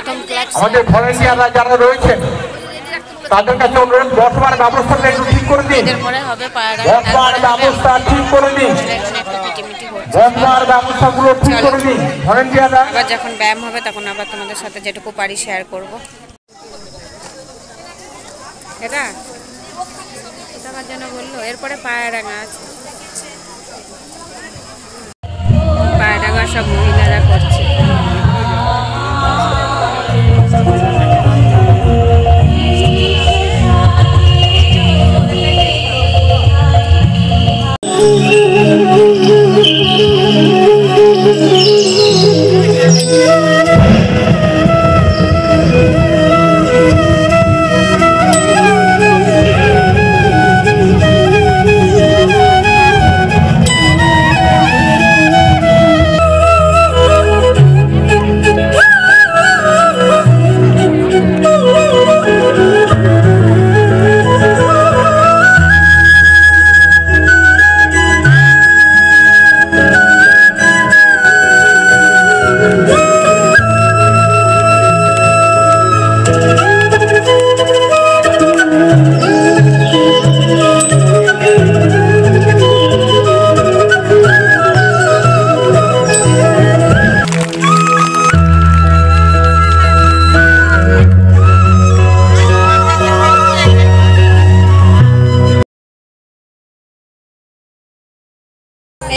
প্রথম ক্লাস আমাদের ভলেন্টিয়াররা যারা রয়েছেন তাদের কাছে অনুরোধ বসবার ব্যবস্থাটা একটু ঠিক করে দিন। এদের পরে হবে পায়রা, বসবার ব্যবস্থা ঠিক করে দিন। এখানে একটু মিটিমিটি হচ্ছে। বসবার ব্যবস্থাগুলো ঠিক করে দিন ভলেন্টিয়াররা। আবার যখন ব্যায়াম হবে তখন আবার তোমাদের সাথে যেটুকু পারি শেয়ার করব। এটা আমার জন্য বললো। এরপরে পায়রাডাঙ্গা আছে, পায়রাডাঙ্গা সব মহিলারা করছে।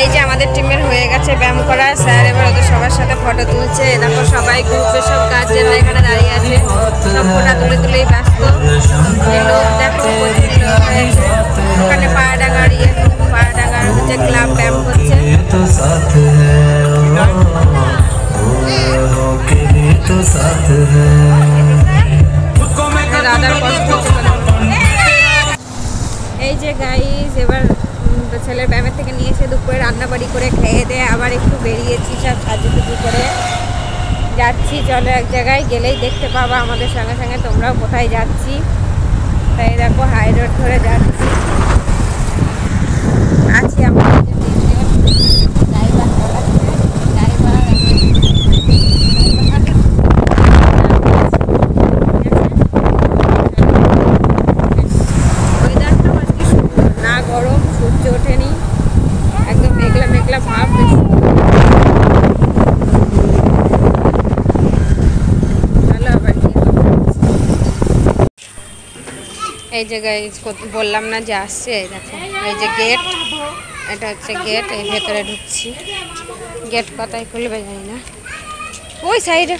এই যে আমাদের টিমের হয়ে গেছে ব্যায়াম করা। স্যার এবার ওদের সবার সাথে ফটো তুলছে। দেখো সবাই গ্রুপে সব গার্জেনরা এখানে দাঁড়িয়ে আছে, সব ফটো তুলেই ব্যস্ত। লোক দেখো ওখানে পায়রাডাঙ্গার পায়রাডাঙ্গার হচ্ছে ক্লাব ব্যায়াম করছে। দাদার কষ্ট এই যে গাইস এবার ছেলের ব্যায়ামের থেকে নিয়ে এসে দুপুরে রান্নাবাড়ি করে খেয়ে দিয়ে আবার একটু বেরিয়েছি, সব সাজুগুজু করে যাচ্ছি। চলো এক জায়গায় গেলেই দেখতে পাবা আমাদের সঙ্গে সঙ্গে তোমরাও কোথায় যাচ্ছি। তাই দেখো হাই রোড ধরে যাচ্ছি। আছি আমাদের ড্রাইভার গরম, সূর্য ওঠেনি, একদম মেঘলা মেঘলা ভাব। এই জায়গায় বললাম না যে আসছে, দেখো এই যে গেট, এটা হচ্ছে গেট। এই ভেতরে ঢুকছি। গেট কথায় খুলবে জানি না, ওই সাইডে।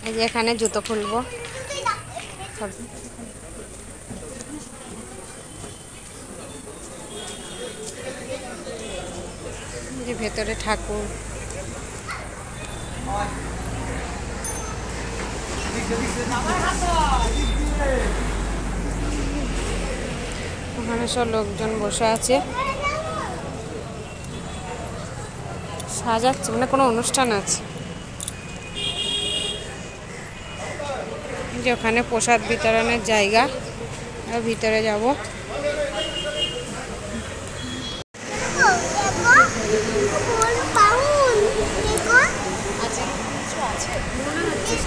এই যে এখানে জুতো খুলবো। যে ভেতরে ঠাকুর, ওখানে সব লোকজন বসে আছে, সাজাচ্ছে, মানে কোনো অনুষ্ঠান আছে। যে ওখানে প্রসাদ বিতরণের জায়গা, ভিতরে যাব।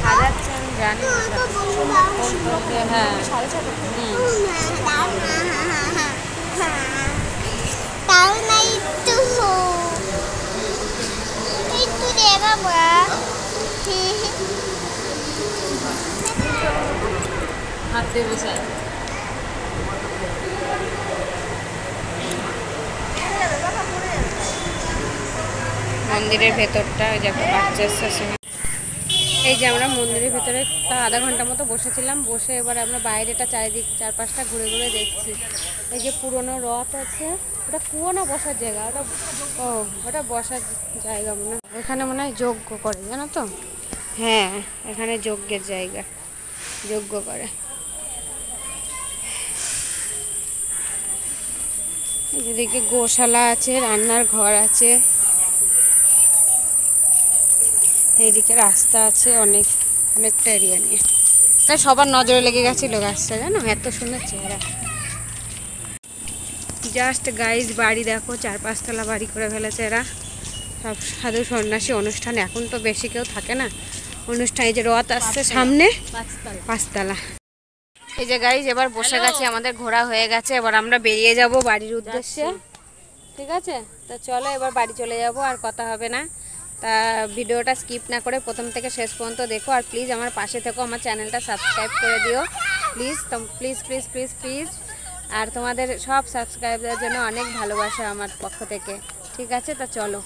সাজাচ্ছে আমি জানি, হ্যাঁ হাত দিয়ে বসে মন্দিরের ভেতরটা। ওই যে একটা বাচ্চা এসেছে। এই যে আমরা মন্দিরের ভেতরে তা আধা ঘন্টা মতো বসেছিলাম। বসে এবার আমরা বাইরেটা চারিদিক চারপাশটা ঘুরে ঘুরে দেখছি। এই যে পুরনো রথ আছে, ওটা কুয়ো না বসার জায়গা, ওটা ওটা বসার জায়গা মনে হয়। এখানে মনে হয় যজ্ঞ করে, জানো তো? হ্যাঁ, এখানে যজ্ঞের জায়গা, যজ্ঞ করে। এদিকে গোশালা আছে, রান্নার ঘর আছে, এইদিকে রাস্তা আছে, অনেকটা এরিয়া নিয়ে। তাই সবার নজরে লেগে গেছিল গাছটা, জানো, এত সুন্দর চেহারা। জাস্ট গাইজ বাড়ি দেখো, 4-5 তলা বাড়ি করে ফেলেছে এরা। সব সাধু সন্ন্যাসী অনুষ্ঠান, এখন তো বেশি কেউ থাকে না অনুষ্ঠান। এই যে রথ আসছে সামনে, 5 তলা। এই যে গাইজ এবার বসে গেছে, আমাদের ঘোরা হয়ে গেছে, এবার আমরা বেরিয়ে যাব বাড়ির উদ্দেশ্যে। ঠিক আছে, তো চলো এবার বাড়ি চলে যাব, আর কথা হবে না। তা ভিডিওটা স্কিপ না করে প্রথম থেকে শেষ পর্যন্ত দেখো, আর প্লিজ আমার পাশে থেকো, আমার চ্যানেলটা সাবস্ক্রাইব করে দিও please. Please please please please. আর তোমাদের সব সাবস্ক্রাইবদের জন্য অনেক ভালোবাসা আমার পক্ষ থেকে। ঠিক আছে, তো চলো।